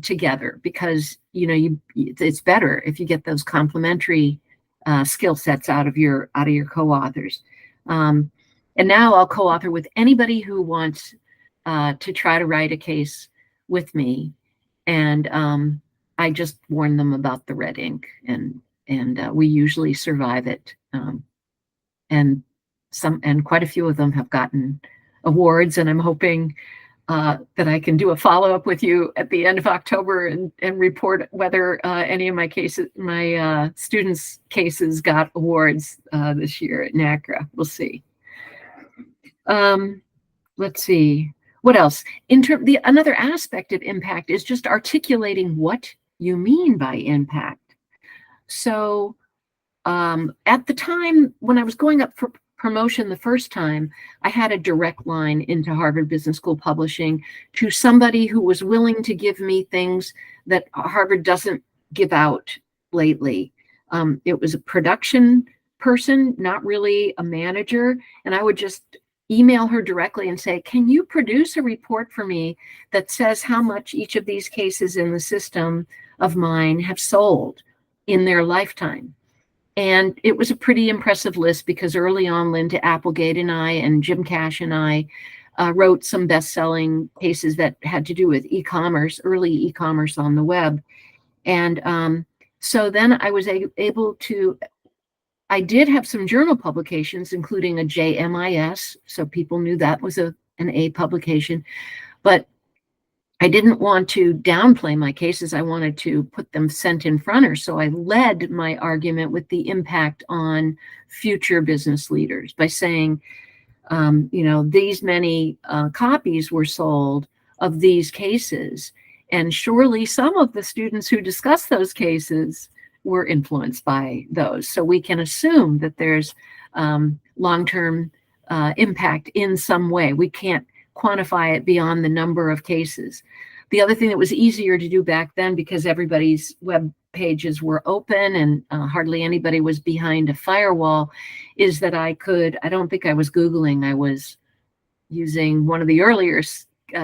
together, because it's better if you get those complementary skill sets out of your co-authors. And now I'll co-author with anybody who wants to try to write a case with me. And I just warn them about the red ink, and we usually survive it. And quite a few of them have gotten awards, and I'm hoping that I can do a follow-up with you at the end of October and report whether any of my students' cases got awards this year at NACRA. We'll see. Let's see. What else? Another aspect of impact is just articulating what you mean by impact. So at the time when I was going up for promotion the first time, I had a direct line into Harvard Business School Publishing to somebody who was willing to give me things that Harvard doesn't give out lately. It was a production person, not really a manager, and I would just email her directly and say, can you produce a report for me that says how much each of these cases in the system of mine have sold in their lifetime? And it was a pretty impressive list, because early on, Linda Applegate and I and Jim Cash and I wrote some best-selling cases that had to do with e-commerce, early e-commerce on the web. And so then I was able to, I did have some journal publications, including a JMIS, so people knew that was an A publication, but I didn't want to downplay my cases. I wanted to put them cent in fronter. So I led my argument with the impact on future business leaders by saying, these many copies were sold of these cases. And surely some of the students who discuss those cases were influenced by those. So we can assume that there's long-term impact in some way. We can't quantify it beyond the number of cases. The other thing that was easier to do back then, because everybody's web pages were open and hardly anybody was behind a firewall, is that I don't think I was Googling, I was using one of the earlier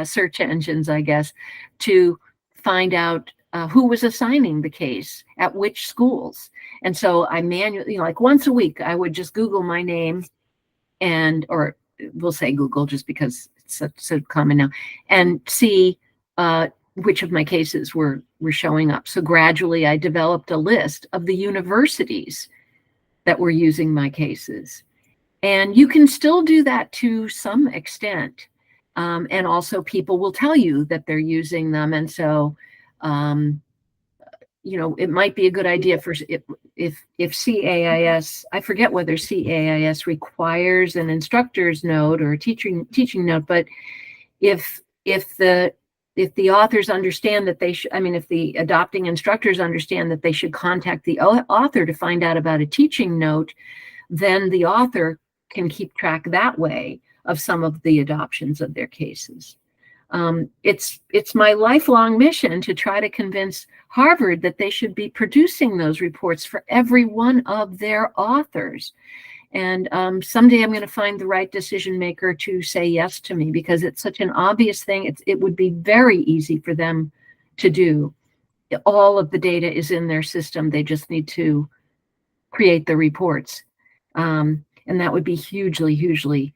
search engines, I guess, to find out who was assigning the case at which schools. And so I manually, like once a week, I would just Google my name or we'll say Google just because it's so common now, and see which of my cases were showing up. So gradually I developed a list of the universities that were using my cases. And you can still do that to some extent. And also people will tell you that they're using them. And so, it might be a good idea for if CAIS, I forget whether CAIS requires an instructor's note or a teaching note, but if the authors understand that they should, if the adopting instructors understand that they should contact the author to find out about a teaching note, then the author can keep track that way of some of the adoptions of their cases. It's my lifelong mission to try to convince Harvard that they should be producing those reports for every one of their authors. And someday I'm going to find the right decision maker to say yes to me, because it's such an obvious thing. It would be very easy for them to do. All of the data is in their system. They just need to create the reports. And that would be hugely, hugely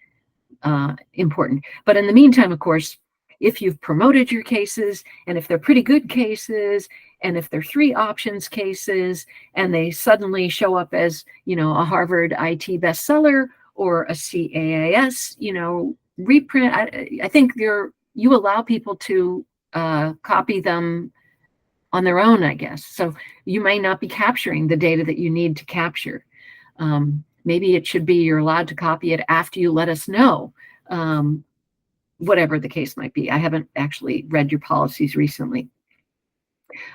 important. But in the meantime, of course, if you've promoted your cases, and if they're pretty good cases, and if they're 3 options cases, and they suddenly show up as, a Harvard IT bestseller or a CAIS, reprint, I think you allow people to copy them on their own, I guess. So you may not be capturing the data that you need to capture. Maybe it should be you're allowed to copy it after you let us know. Whatever the case might be. I haven't actually read your policies recently.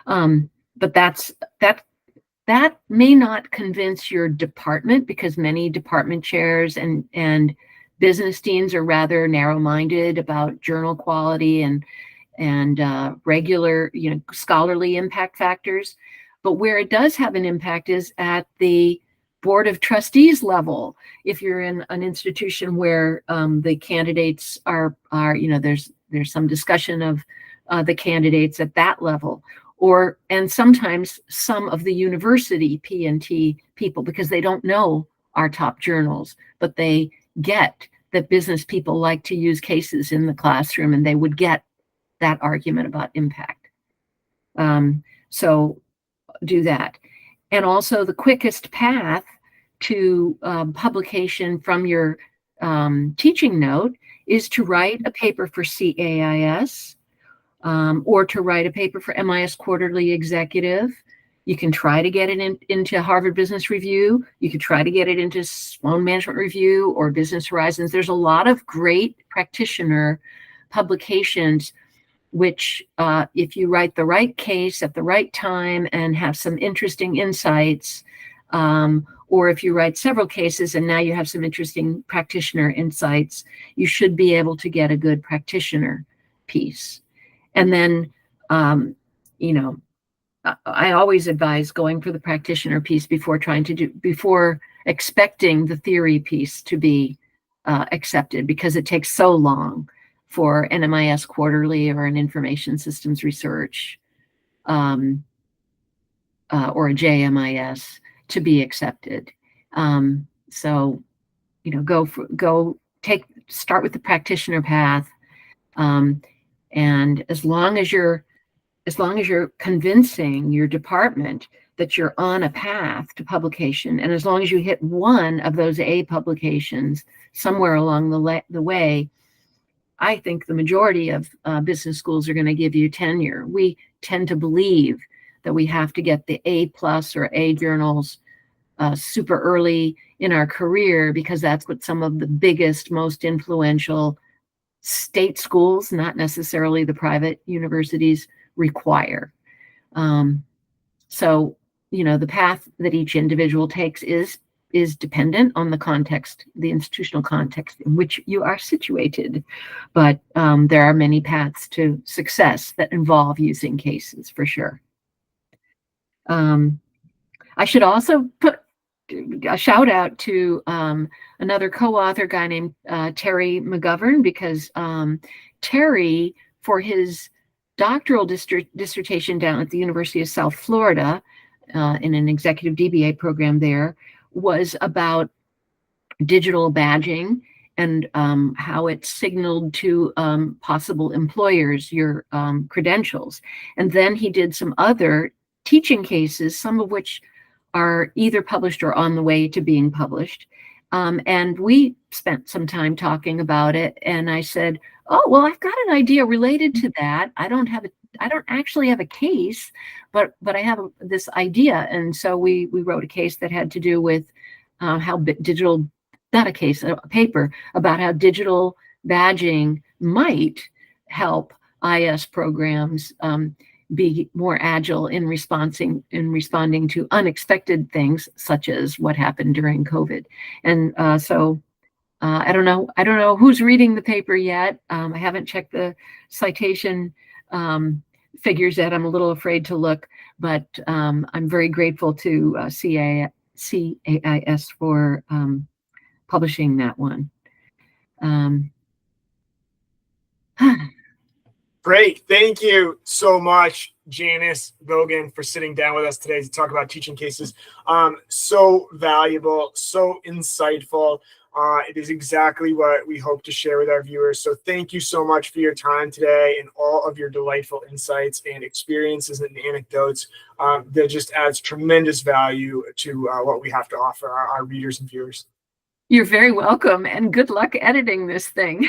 But that may not convince your department, because many department chairs and business deans are rather narrow-minded about journal quality and regular, scholarly impact factors. But where it does have an impact is at the board of trustees level. If you're in an institution where the candidates are there's some discussion of the candidates at that level, and sometimes some of the university P&T people, because they don't know our top journals, but they get that business people like to use cases in the classroom, and they would get that argument about impact. So do that. And also the quickest path to publication from your teaching note is to write a paper for CAIS or to write a paper for MIS Quarterly Executive. You can try to get it into Harvard Business Review. You can try to get it into Sloan Management Review or Business Horizons. There's a lot of great practitioner publications which if you write the right case at the right time and have some interesting insights, or if you write several cases and now you have some interesting practitioner insights, you should be able to get a good practitioner piece. And then, I always advise going for the practitioner piece before expecting the theory piece to be accepted, because it takes so long for an MIS Quarterly or an Information Systems Research or a JMIS to be accepted. So, go start with the practitioner path. And as long as you're convincing your department that you're on a path to publication, and as long as you hit one of those A publications somewhere along the way, I think the majority of business schools are going to give you tenure. We tend to believe that we have to get the A+ or A journals super early in our career, because that's what some of the biggest, most influential state schools, not necessarily the private universities, require. So, the path that each individual takes is dependent on the context, the institutional context in which you are situated. But there are many paths to success that involve using cases, for sure. I should also put a shout out to another co-author guy named Terry McGovern, because Terry, for his doctoral dissertation down at the University of South Florida in an executive DBA program there, was about digital badging and how it signaled to possible employers your credentials. And then he did some other teaching cases, some of which are either published or on the way to being published. And we spent some time talking about it. And I said, oh, well, I've got an idea related to that. I don't actually have a case, but I have this idea. And so we wrote a case that had to do with how digital, not a case, a paper about how digital badging might help IS programs be more agile in responding to unexpected things, such as what happened during COVID. And so I don't know who's reading the paper yet. I haven't checked the citation figures yet. I'm a little afraid to look, but I'm very grateful to CAIS for publishing that one. Great. Thank you so much, Janis Gogan, for sitting down with us today to talk about teaching cases. So valuable, so insightful. It is exactly what we hope to share with our viewers. So thank you so much for your time today and all of your delightful insights and experiences and anecdotes. That just adds tremendous value to what we have to offer our readers and viewers. You're very welcome, and good luck editing this thing.